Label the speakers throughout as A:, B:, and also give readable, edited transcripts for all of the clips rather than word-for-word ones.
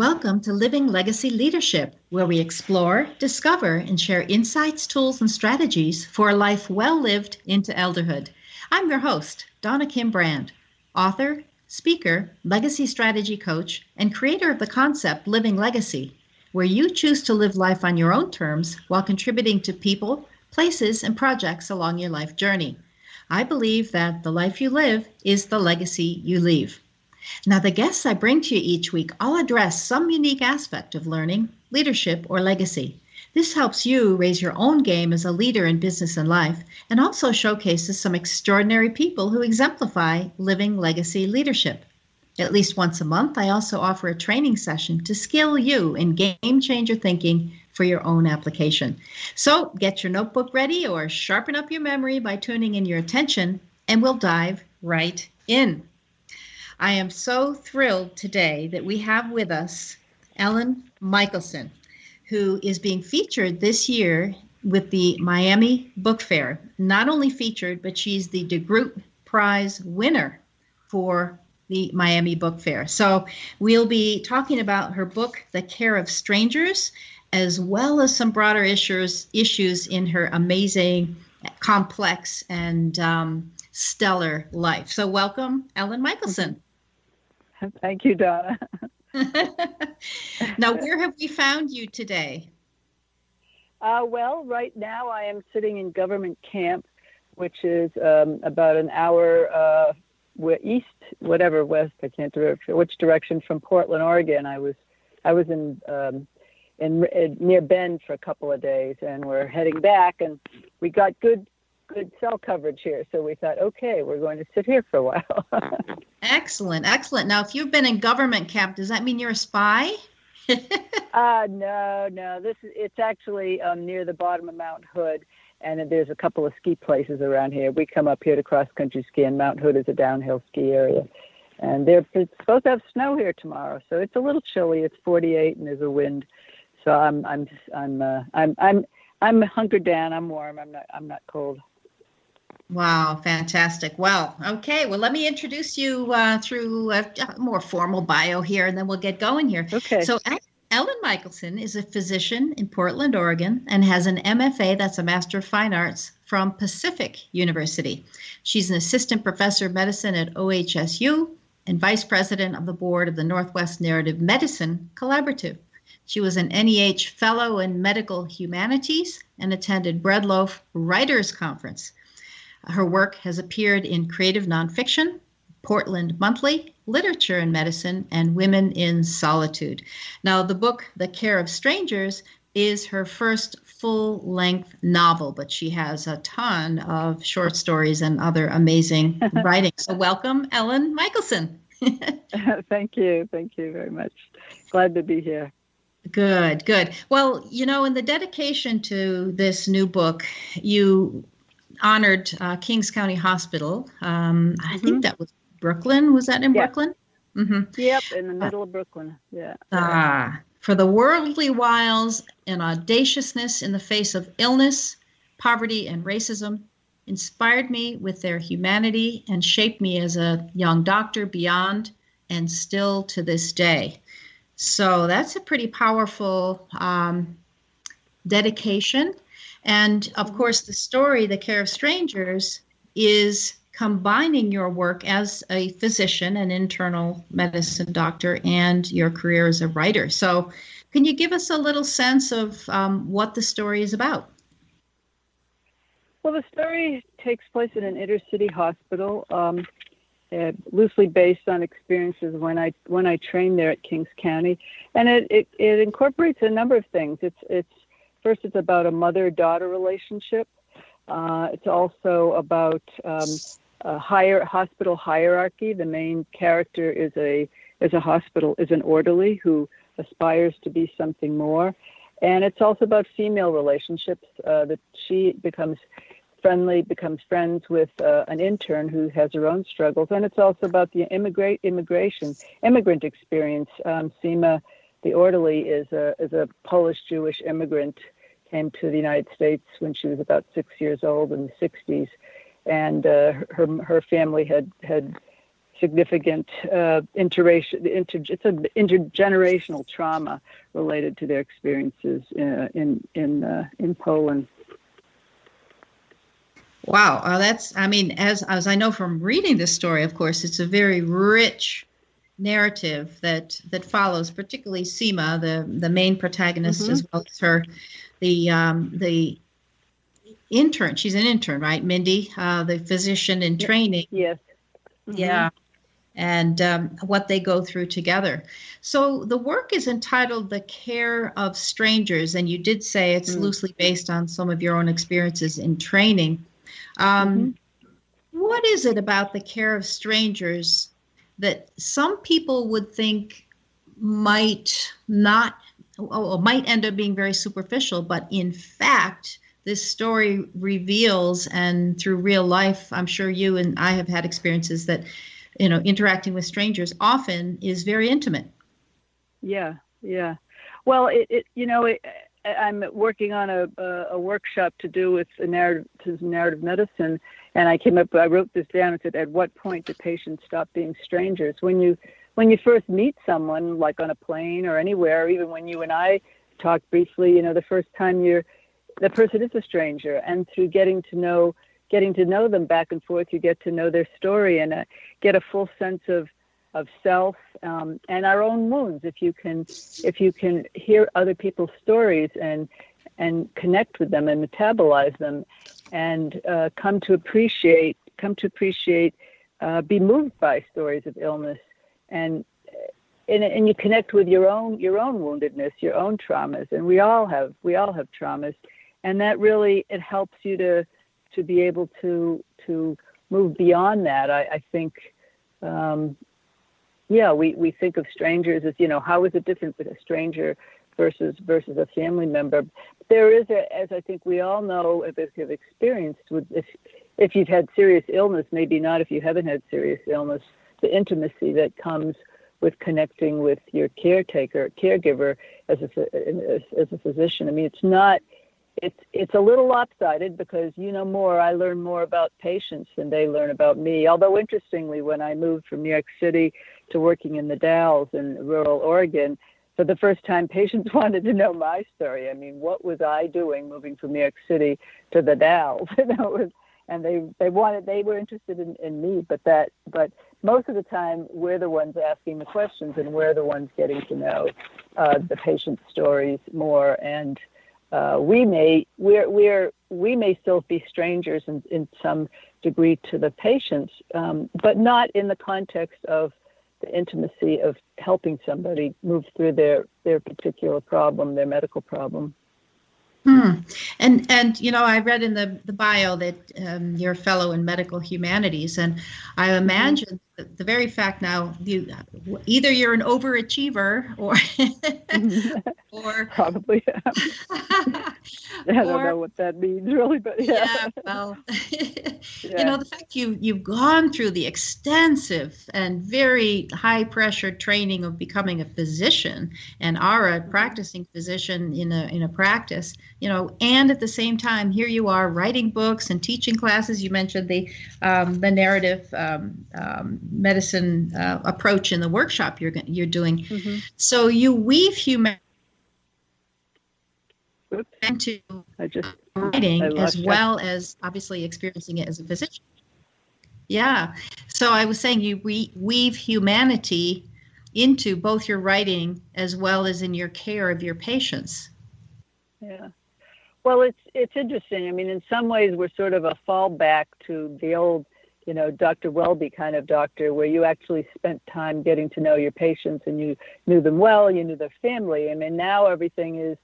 A: Welcome to Living Legacy Leadership, where we explore, discover, and share insights, tools, and strategies for a life well lived into elderhood. I'm your host, Donna Kim Brand, author, speaker, legacy strategy coach, and creator of the concept Living Legacy, where you choose to live life on your own terms while contributing to people, places, and projects along your life journey. I believe that the life you live is the legacy you leave. Now, the guests I bring to you each week all address some unique aspect of learning, leadership, or legacy. This helps you raise your own game as a leader in business and life, and also showcases some extraordinary people who exemplify living legacy leadership. At least once a month, I also offer a training session to skill you in game changer thinking for your own application. So get your notebook ready or sharpen up your memory by tuning in your attention, and we'll dive right in. I am so thrilled today that we have with us Ellen Michaelson, who is being featured this year with the Miami Book Fair. Not only featured, but she's the DeGroot Prize winner for the Miami Book Fair. So we'll be talking about her book, The Care of Strangers, as well as some broader issues in her amazing, complex, and stellar life. So welcome, Ellen Michaelson.
B: Thank you, Donna.
A: Now, where have we found you today?
B: Well, right now I am sitting in government camp, which is about an hour west, I can't remember which direction from Portland, Oregon. I was in near Bend for a couple of days, and we're heading back, and we got good cell coverage here. So we thought, okay, we're going to sit here for a while.
A: Excellent. Now, if you've been in government camp, does that mean you're a spy?
B: No. It's actually near the bottom of Mount Hood, and there's a couple of ski places around here. We come up here to cross-country ski, and Mount Hood is a downhill ski area. And it's supposed to have snow here tomorrow, so it's a little chilly. It's 48, and there's a wind. So I'm hunkered down. I'm warm. I'm not cold.
A: Wow, fantastic. Well, okay. Well, let me introduce you through a more formal bio here, and then we'll get going here.
B: Okay.
A: So Ellen Michaelson is a physician in Portland, Oregon, and has an MFA, that's a Master of Fine Arts, from Pacific University. She's an assistant professor of medicine at OHSU and vice president of the board of the Northwest Narrative Medicine Collaborative. She was an NEH fellow in medical humanities and attended Breadloaf Writers Conference. Her work has appeared in Creative Nonfiction, Portland Monthly, Literature and Medicine, and Women in Solitude. Now, the book, The Care of Strangers, is her first full-length novel, but she has a ton of short stories and other amazing writing. So welcome, Ellen Michaelson.
B: Thank you very much. Glad to be here.
A: Good. Well, in the dedication to this new book, you honored Kings County Hospital. I think that was Brooklyn. Was that in Brooklyn?
B: Mm-hmm. Yep, in the middle of Brooklyn. Yeah.
A: For the worldly wiles and audaciousness in the face of illness, poverty, and racism, inspired me with their humanity and shaped me as a young doctor beyond and still to this day. So that's a pretty powerful dedication. And of course, the story, The Care of Strangers, is combining your work as a physician, an internal medicine doctor, and your career as a writer. So can you give us a little sense of what the story is about?
B: Well, the story takes place in an inner city hospital, loosely based on experiences when I trained there at Kings County. And it incorporates a number of things. First, it's about a mother-daughter relationship. It's also about a hospital hierarchy. The main character is an orderly who aspires to be something more, and it's also about female relationships. That she becomes friends with an intern who has her own struggles, and it's also about the immigrant experience. Seema, the orderly, is a Polish Jewish immigrant, came to the United States when she was about 6 years old in the 60s, and her family had significant it's an intergenerational trauma related to their experiences in Poland.
A: Wow, I mean, as I know from reading this story, of course, it's a very rich narrative that follows, particularly Seema, the main protagonist, as well as the intern. She's an intern, right, Mindy, the physician in training.
B: Yes.
A: Yeah. And what they go through together. So the work is entitled The Care of Strangers, and you did say it's loosely based on some of your own experiences in training. What is it about the care of strangers that some people would think might end up being very superficial, but in fact, this story reveals, and through real life, I'm sure you and I have had experiences that, interacting with strangers often is very intimate.
B: Yeah. Well, I'm working on a workshop to do with narrative medicine, and I wrote this down and said, at what point do patients stop being strangers? When you first meet someone, like on a plane or anywhere, or even when you and I talk briefly, the first time the person is a stranger, and through getting to know them back and forth, you get to know their story and get a full sense of self and our own wounds. If you can hear other people's stories and connect with them and metabolize them, and come to appreciate, be moved by stories of illness, and you connect with your own woundedness, your own traumas, and we all have traumas, and that really, it helps you to be able to move beyond that. I think, we think of strangers as, how is it different with a stranger versus a family member? There is, as I think we all know, if you've experienced with, if you've had serious illness, maybe not if you haven't had serious illness, the intimacy that comes with connecting with your caregiver as a physician. I mean, it's a little lopsided because I learn more about patients than they learn about me. Although interestingly, when I moved from New York City to working in the Dalles in rural Oregon, for the first time, patients wanted to know my story. I mean, what was I doing moving from New York City to the Dalles? And they were interested in me, but most of the time we're the ones asking the questions, and we're the ones getting to know the patient's stories more. And we may still be strangers in some degree to the patients, but not in the context of the intimacy of helping somebody move through their particular problem, their medical problem.
A: And I read in the bio that you're a fellow in medical humanities, and I imagine that the very fact now either you're an overachiever or
B: probably. I don't know what that means really, but
A: well, the fact you've gone through the extensive and very high pressure training of becoming a physician and are a practicing physician in a practice, and at the same time, here you are writing books and teaching classes. You mentioned the narrative medicine approach in the workshop you're doing. So you weave humanity into writing as well as obviously experiencing it as a physician. Yeah. So I was saying you weave humanity into both your writing as well as in your care of your patients.
B: Yeah. Well, it's interesting. I mean, in some ways, we're sort of a fallback to the old, Dr. Welby kind of doctor, where you actually spent time getting to know your patients and you knew them well, you knew their family. I mean, now everything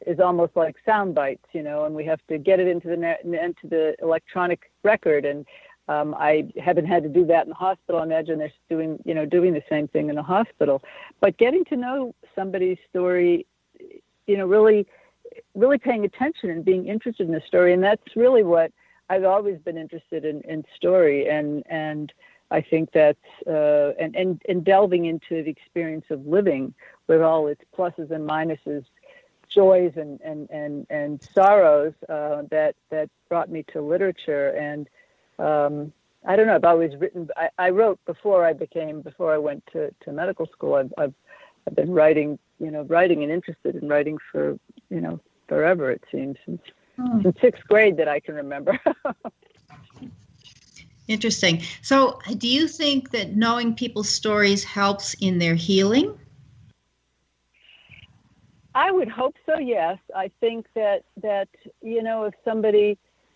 B: is almost like sound bites, and we have to get it into the electronic record. And I haven't had to do that in the hospital. I imagine they're doing the same thing in the hospital. But getting to know somebody's story, really paying attention and being interested in the story. And that's really what I've always been interested in story. And I think that's, and delving into the experience of living with all its pluses and minuses, joys and sorrows that brought me to literature. And I don't know. I've always written. I wrote before I went to medical school. I've been writing, writing and interested in writing for, forever, it seems, since sixth grade that I can remember.
A: Interesting. So do you think that knowing people's stories helps in their healing?
B: I would hope so, yes. I think that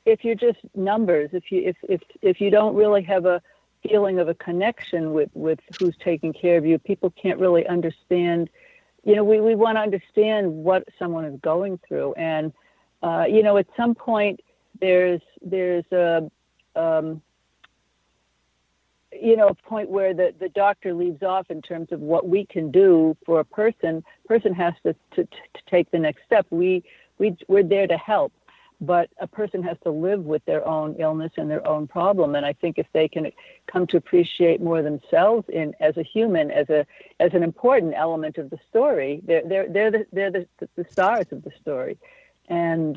B: if you're just numbers, if you don't really have a feeling of a connection with who's taking care of you, people can't really understand. We want to understand what someone is going through, and at some point there's a point where the doctor leaves off in terms of what we can do for a person. Person has to take the next step. We're there to help, but a person has to live with their own illness and their own problem. And I think if they can come to appreciate more themselves as a human, as an important element of the story, they're the stars of the story, and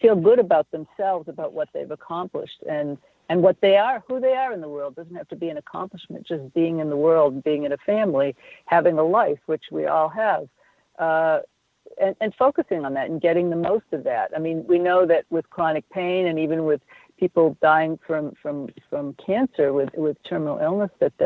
B: feel good about themselves, about what they've accomplished, and what they are, who they are in the world. Doesn't have to be an accomplishment, just being in the world, being in a family, having a life, which we all have, and focusing on that and getting the most of that. I mean, we know that with chronic pain, and even with people dying from cancer with terminal illness, that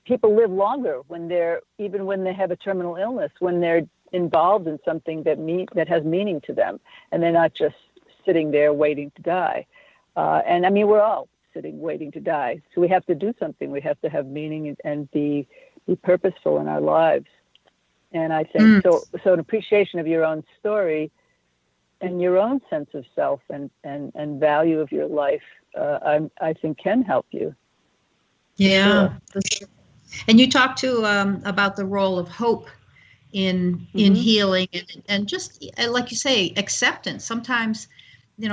B: people live longer when they have a terminal illness, when they're involved in something that has meaning to them, and they're not just sitting there waiting to die. And I mean, we're all sitting waiting to die. So we have to do something. We have to have meaning and be purposeful in our lives. And I think so an appreciation of your own story and your own sense of self and value of your life, I think can help you.
A: Yeah. Sure. And you talked too about the role of hope in healing and just like you say, acceptance. Sometimes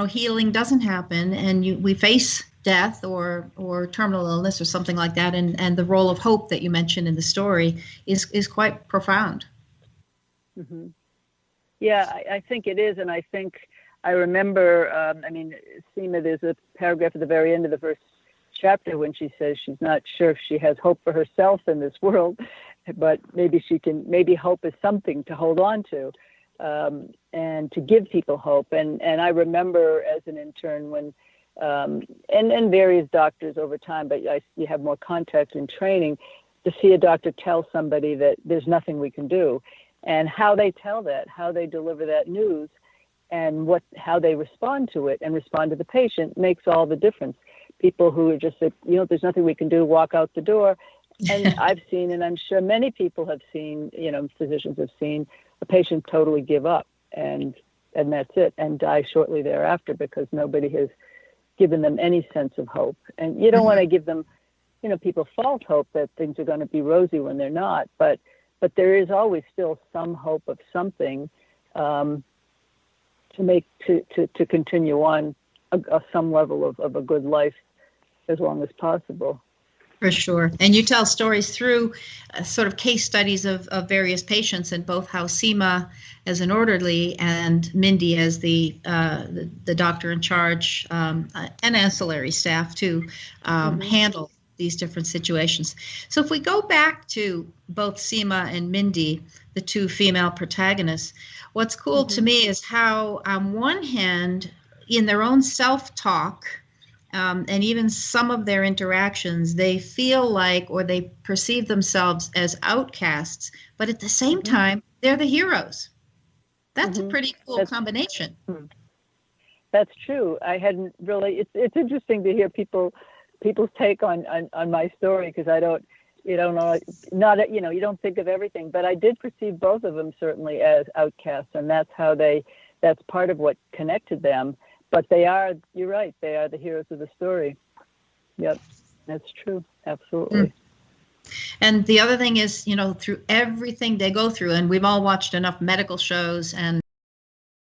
A: healing doesn't happen, and we face death or terminal illness or something like that, and the role of hope that you mentioned in the story is quite profound.
B: Mm-hmm. Yeah, I think it is, and I remember. Seema, there's a paragraph at the very end of the first chapter when she says she's not sure if she has hope for herself in this world, but maybe hope is something to hold on to. And to give people hope. And I remember as an intern when, and various doctors over time, but you have more contact and training, to see a doctor tell somebody that there's nothing we can do, and how they tell that, how they deliver that news, and how they respond to it and respond to the patient makes all the difference. People who are just, there's nothing we can do, walk out the door. And I've seen, and I'm sure many people have seen, physicians have seen, a patient totally give up and that's it, and die shortly thereafter because nobody has given them any sense of hope. And you don't want to give them, people false hope that things are going to be rosy when they're not. But there is always still some hope of something to continue on some level of a good life as long as possible.
A: For sure. And you tell stories through sort of case studies of various patients, and both how Seema as an orderly and Mindy as the doctor in charge and ancillary staff too handle these different situations. So if we go back to both Seema and Mindy, the two female protagonists, what's cool to me is how on one hand, in their own self-talk, and even some of their interactions, they feel like, or they perceive themselves as outcasts, but at the same time, they're the heroes. That's a pretty cool combination.
B: That's true. I hadn't really, it's interesting to hear people's take on my story, because I don't, you don't think of everything, but I did perceive both of them certainly as outcasts, and that's part of what connected them. But you're right, they are the heroes of the story. Yep, that's true, absolutely.
A: And the other thing is, through everything they go through, and we've all watched enough medical shows and